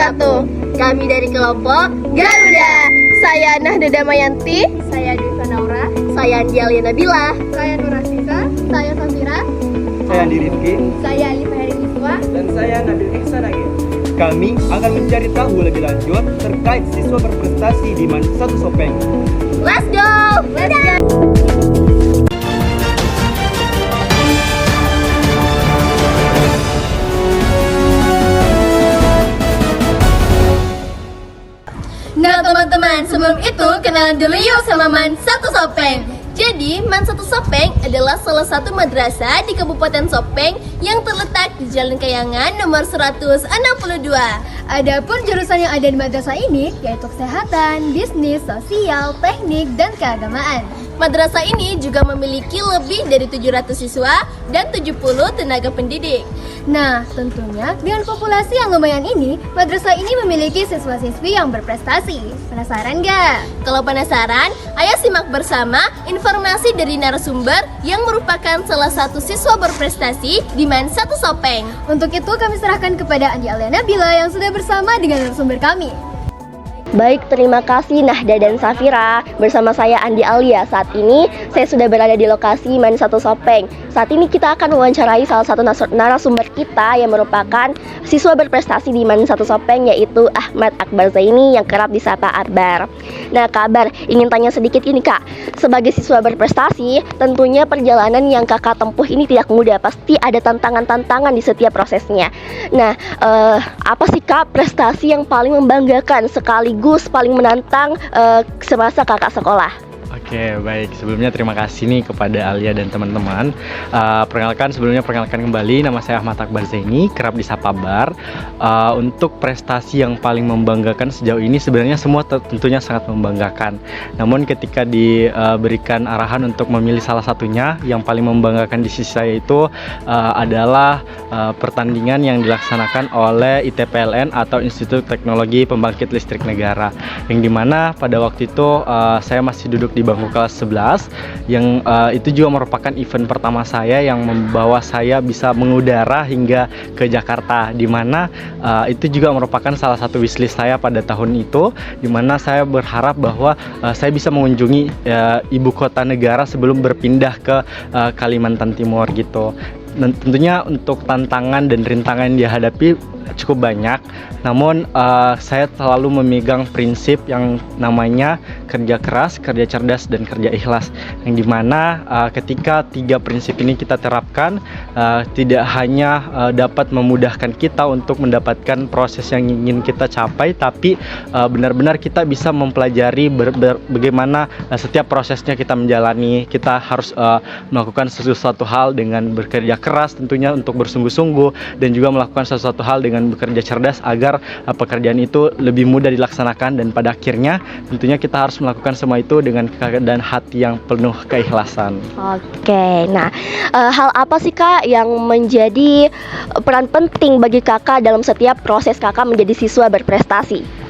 wabarakatuh. Kami dari kelompok Garuda. Saya Nahda Damayanti. Saya Dwi Naura. Saya Andi Alia Nabila. Saya Nurasisa. Saya Safira. Saya Andi Rifki. Saya Alif Heri Miswa. Dan saya Nabil Ihsan Age. Kami akan mencari tahu lebih lanjut terkait siswa berprestasi di Man 1 Sopeng. Let's go. Let's go. Nah teman-teman, sebelum itu kenalan dulu yuk sama Man 1 Sopeng. Jadi, Man 1 Sopeng adalah salah satu madrasah di Kabupaten Sopeng yang terletak di Jalan Kayangan nomor 162. Adapun jurusan yang ada di madrasah ini yaitu kesehatan, bisnis, sosial, teknik, dan keagamaan. Madrasah ini juga memiliki lebih dari 700 siswa dan 70 tenaga pendidik. Nah, tentunya dengan populasi yang lumayan ini, madrasah ini memiliki siswa-siswi yang berprestasi. Penasaran gak? Kalau penasaran, ayo simak bersama informasi dari narasumber yang merupakan salah satu siswa berprestasi di Man 1 Sopeng. Untuk itu kami serahkan kepada Andi Alia Nabila yang sudah bersama dengan narasumber kami. Baik, terima kasih Nahda dan Safira. Bersama saya Andi Alia. Saat ini saya sudah berada di lokasi Man 1 Sopeng. Saat ini kita akan mewawancarai salah satu narasumber kita yang merupakan siswa berprestasi di Man 1 Sopeng, yaitu Ahmad Akbar Zaini yang kerap disapa Akbar. Nah Kak Akbar, ingin tanya sedikit ini Kak. Sebagai siswa berprestasi, tentunya perjalanan yang Kakak tempuh ini tidak mudah. Pasti ada tantangan-tantangan di setiap prosesnya. Nah, apa sih Kak prestasi yang paling membanggakan sekaligus paling menantang semasa Kakak sekolah? Oke, baik. Sebelumnya terima kasih nih kepada Alia dan teman-teman. Perkenalkan kembali, nama saya Ahmad Akbar Zaini, kerap disapa Bar. Untuk prestasi yang paling membanggakan sejauh ini sebenarnya semua tentunya sangat membanggakan. Namun ketika diberikan arahan untuk memilih salah satunya, yang paling membanggakan di sisi saya itu adalah pertandingan yang dilaksanakan oleh ITPLN atau Institut Teknologi Pembangkit Listrik Negara, yang dimana pada waktu itu saya masih duduk di bangku kelas 11, yang itu juga merupakan event pertama saya yang membawa saya bisa mengudara hingga ke Jakarta, dimana itu juga merupakan salah satu wishlist saya pada tahun itu, dimana saya berharap bahwa saya bisa mengunjungi ibu kota negara sebelum berpindah ke Kalimantan Timur gitu. Dan tentunya untuk tantangan dan rintangan yang dihadapi cukup banyak, namun saya selalu memegang prinsip yang namanya kerja keras, kerja cerdas, dan kerja ikhlas, yang dimana ketika tiga prinsip ini kita terapkan, tidak hanya dapat memudahkan kita untuk mendapatkan proses yang ingin kita capai, tapi benar-benar kita bisa mempelajari bagaimana setiap prosesnya kita menjalani. Kita harus melakukan sesuatu hal dengan bekerja keras tentunya untuk bersungguh-sungguh, dan juga melakukan sesuatu hal dengan bekerja cerdas agar pekerjaan itu lebih mudah dilaksanakan, dan pada akhirnya tentunya kita harus melakukan semua itu dengan keadaan hati yang penuh keikhlasan. Oke, nah hal apa sih Kak yang menjadi peran penting bagi Kakak dalam setiap proses Kakak menjadi siswa berprestasi?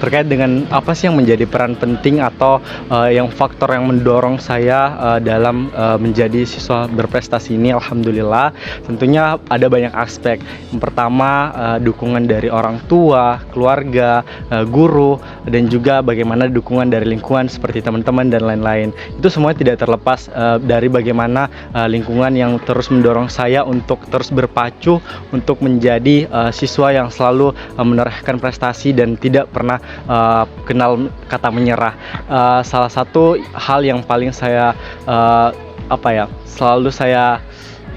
Terkait dengan apa sih yang menjadi peran penting atau yang faktor yang mendorong saya dalam menjadi siswa berprestasi ini, alhamdulillah tentunya ada banyak aspek. Yang pertama, dukungan dari orang tua, keluarga, guru, dan juga bagaimana dukungan dari lingkungan seperti teman-teman dan lain-lain. Itu semua tidak terlepas dari bagaimana lingkungan yang terus mendorong saya untuk terus berpacu untuk menjadi siswa yang selalu menorehkan prestasi dan tidak pernah kenal kata menyerah. Salah satu hal yang paling saya selalu saya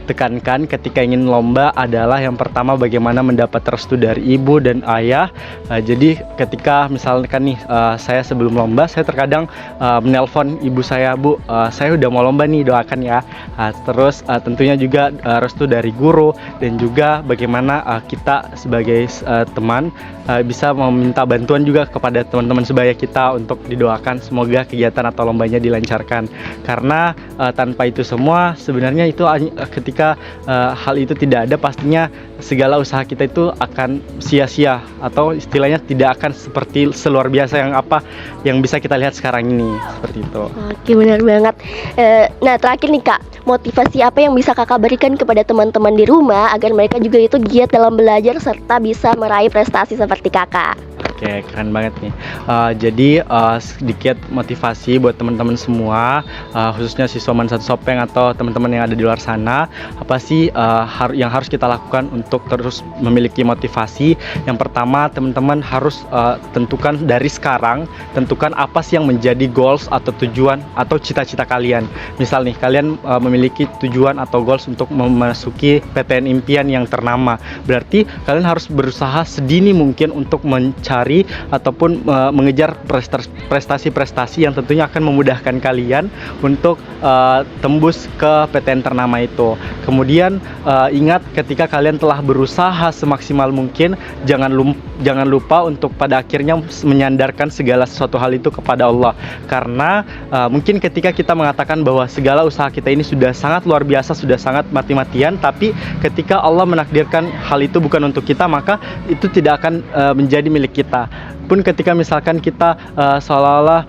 tekankan ketika ingin lomba adalah yang pertama bagaimana mendapat restu dari ibu dan ayah. Jadi ketika misalkan nih saya sebelum lomba, saya terkadang menelpon ibu saya, Bu, saya udah mau lomba nih, doakan ya. Terus tentunya juga restu dari guru, dan juga bagaimana kita sebagai teman bisa meminta bantuan juga kepada teman-teman sebaya kita untuk didoakan semoga kegiatan atau lombanya dilancarkan. Karena tanpa itu semua sebenarnya itu ketika ketika hal itu tidak ada, pastinya segala usaha kita itu akan sia-sia, atau istilahnya tidak akan seperti seluar biasa yang bisa kita lihat sekarang ini, seperti itu. Oke, benar banget. Nah, terakhir nih Kak, motivasi apa yang bisa Kakak berikan kepada teman-teman di rumah agar mereka juga itu giat dalam belajar serta bisa meraih prestasi seperti Kakak? Oke, keren banget nih. Jadi sedikit motivasi buat teman-teman semua, khususnya siswa Man 1 Sopeng atau teman-teman yang ada di luar sana. Apa sih yang harus kita lakukan untuk terus memiliki motivasi? Yang pertama, teman-teman harus tentukan dari sekarang, tentukan apa sih yang menjadi goals atau tujuan atau cita-cita kalian. Misal nih, kalian memiliki tujuan atau goals untuk memasuki PTN impian yang ternama. Berarti kalian harus berusaha sedini mungkin untuk mencari ataupun mengejar prestasi-prestasi yang tentunya akan memudahkan kalian untuk tembus ke PTN ternama itu. Kemudian ingat, ketika kalian telah berusaha semaksimal mungkin, jangan lupa untuk pada akhirnya menyandarkan segala sesuatu hal itu kepada Allah. Karena mungkin ketika kita mengatakan bahwa segala usaha kita ini sudah sangat luar biasa, sudah sangat mati-matian, tapi ketika Allah menakdirkan hal itu bukan untuk kita, maka itu tidak akan menjadi milik kita. Pun ketika misalkan kita seolah-olah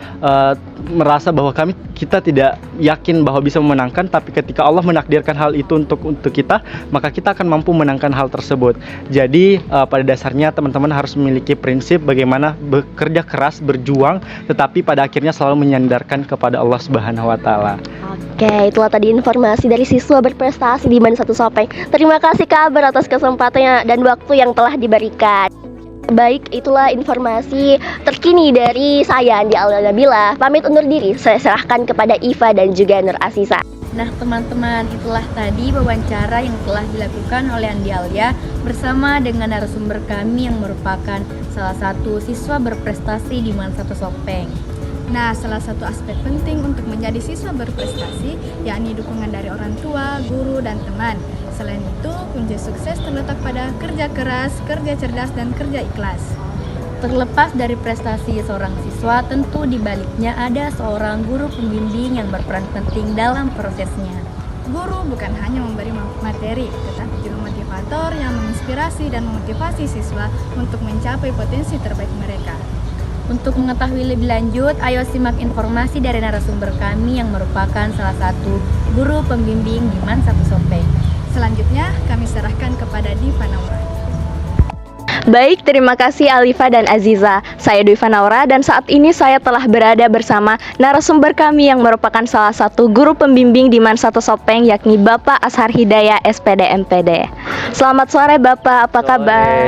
merasa bahwa kita tidak yakin bahwa bisa memenangkan, tapi ketika Allah menakdirkan hal itu untuk kita, maka kita akan mampu menangkan hal tersebut. Jadi pada dasarnya teman-teman harus memiliki prinsip bagaimana bekerja keras, berjuang, tetapi pada akhirnya selalu menyandarkan kepada Allah Subhanahu wa taala. Oke, itulah tadi informasi dari siswa berprestasi di Man 1 Sopeng. Terima kasih Kak Ber atas kesempatannya dan waktu yang telah diberikan. Baik, itulah informasi terkini dari saya, Andi Alia Nabila. Pamit undur diri, saya serahkan kepada Iva dan juga Nur Asisa. Nah teman-teman, itulah tadi wawancara yang telah dilakukan oleh Andi Alia bersama dengan narasumber kami yang merupakan salah satu siswa berprestasi di Man 1 Sopeng. Nah, salah satu aspek penting untuk menjadi siswa berprestasi yakni dukungan dari orang tua, guru, dan teman. Selain itu, kunci sukses terletak pada kerja keras, kerja cerdas, dan kerja ikhlas. Terlepas dari prestasi seorang siswa, tentu di baliknya ada seorang guru pembimbing yang berperan penting dalam prosesnya. Guru bukan hanya memberi materi, tetapi juga motivator yang menginspirasi dan memotivasi siswa untuk mencapai potensi terbaik mereka. Untuk mengetahui lebih lanjut, ayo simak informasi dari narasumber kami yang merupakan salah satu guru pembimbing di Man 1 Sopeng. Selanjutnya, kami serahkan kepada Diva Naura. Baik, terima kasih Alifa dan Aziza. Saya Diva Naura dan saat ini saya telah berada bersama narasumber kami yang merupakan salah satu guru pembimbing di Man 1 Sopeng, yakni Bapak Ashar Hidayah, SPD MPD. Selamat sore Bapak, apa kabar?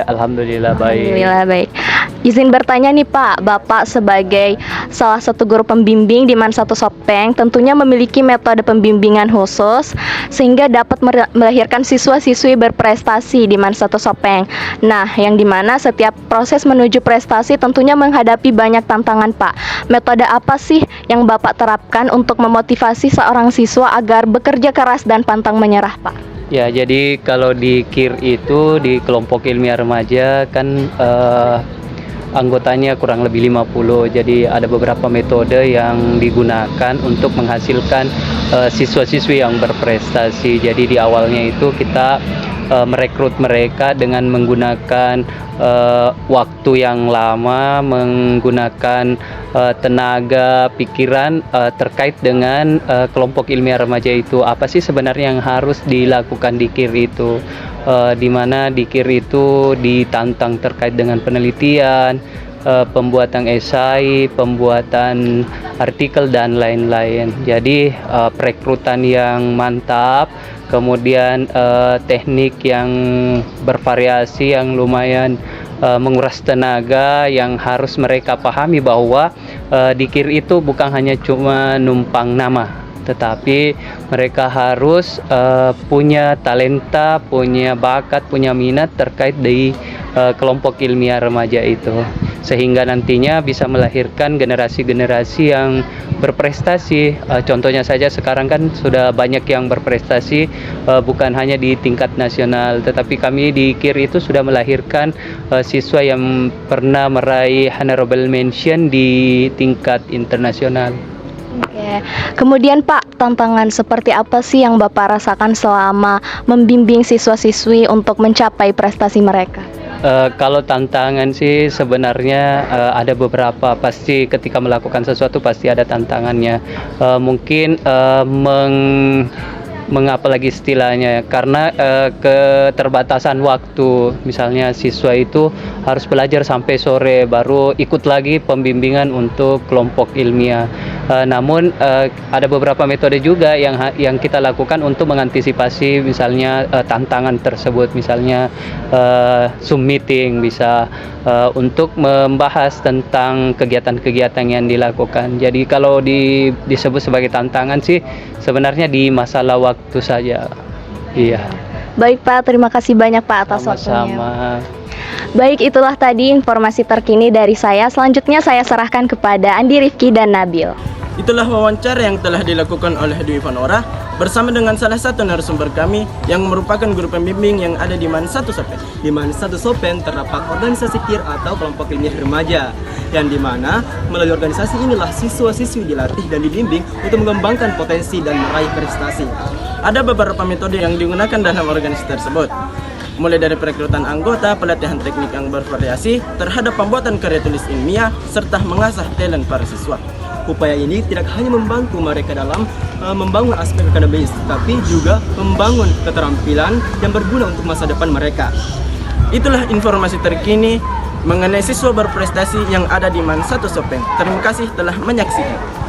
Alhamdulillah baik. Alhamdulillah baik. Izin bertanya nih Pak, Bapak sebagai salah satu guru pembimbing di Man 1 Sopeng tentunya memiliki metode pembimbingan khusus sehingga dapat melahirkan siswa-siswi berprestasi di Man 1 Sopeng. Nah, yang dimana setiap proses menuju prestasi tentunya menghadapi banyak tantangan Pak. Metode apa sih yang Bapak terapkan untuk memotivasi seorang siswa agar bekerja keras dan pantang menyerah Pak? Ya, jadi kalau di KIR itu di kelompok ilmiah remaja kan anggotanya kurang lebih 50. Jadi ada beberapa metode yang digunakan untuk menghasilkan siswa-siswi yang berprestasi. Jadi di awalnya itu kita merekrut mereka dengan menggunakan waktu yang lama, menggunakan tenaga, pikiran terkait dengan kelompok ilmiah remaja itu. Apa sih sebenarnya yang harus dilakukan di KIR itu? Di mana di KIR itu ditantang terkait dengan penelitian, pembuatan esai, pembuatan artikel dan lain-lain. Jadi perekrutan yang mantap, kemudian teknik yang bervariasi yang lumayan menguras tenaga, yang harus mereka pahami bahwa di KIR itu bukan hanya cuma numpang nama, tetapi mereka harus punya talenta, punya bakat, punya minat terkait di kelompok ilmiah remaja itu, sehingga nantinya bisa melahirkan generasi-generasi yang berprestasi. Contohnya saja sekarang kan sudah banyak yang berprestasi, bukan hanya di tingkat nasional, tetapi kami di KIR itu sudah melahirkan siswa yang pernah meraih honorable mention di tingkat internasional. Oke. Kemudian Pak, tantangan seperti apa sih yang Bapak rasakan selama membimbing siswa-siswi untuk mencapai prestasi mereka? Kalau tantangan sih sebenarnya ada beberapa. Pasti ketika melakukan sesuatu pasti ada tantangannya. Mungkin mengapa lagi istilahnya, karena keterbatasan waktu. Misalnya siswa itu harus belajar sampai sore baru ikut lagi pembimbingan untuk kelompok ilmiah. Namun ada beberapa metode juga yang kita lakukan untuk mengantisipasi misalnya tantangan tersebut. Misalnya Zoom meeting bisa untuk membahas tentang kegiatan-kegiatan yang dilakukan. Jadi kalau disebut sebagai tantangan sih sebenarnya di masalah waktu saja. Iya. Baik Pak, terima kasih banyak Pak atas waktunya. Sama-sama. Baik, itulah tadi informasi terkini dari saya. Selanjutnya saya serahkan kepada Andi, Rifki, dan Nabil. Itulah wawancara yang telah dilakukan oleh Dwi Vanora bersama dengan salah satu narasumber kami yang merupakan guru pembimbing yang ada di MAN 1 Sopen. Di MAN 1 Sopen terdapat organisasi KIR atau kelompok ilmiah remaja, yang dimana melalui organisasi inilah siswa-siswi dilatih dan dibimbing untuk mengembangkan potensi dan meraih prestasi. Ada beberapa metode yang digunakan dalam organisasi tersebut, mulai dari perekrutan anggota, pelatihan teknik yang bervariasi, terhadap pembuatan karya tulis ilmiah, serta mengasah talent para siswa. Upaya ini tidak hanya membantu mereka dalam membangun aspek akademis, tapi juga membangun keterampilan yang berguna untuk masa depan mereka. Itulah informasi terkini mengenai siswa berprestasi yang ada di MAN 1 Sopen. Terima kasih telah menyaksikan.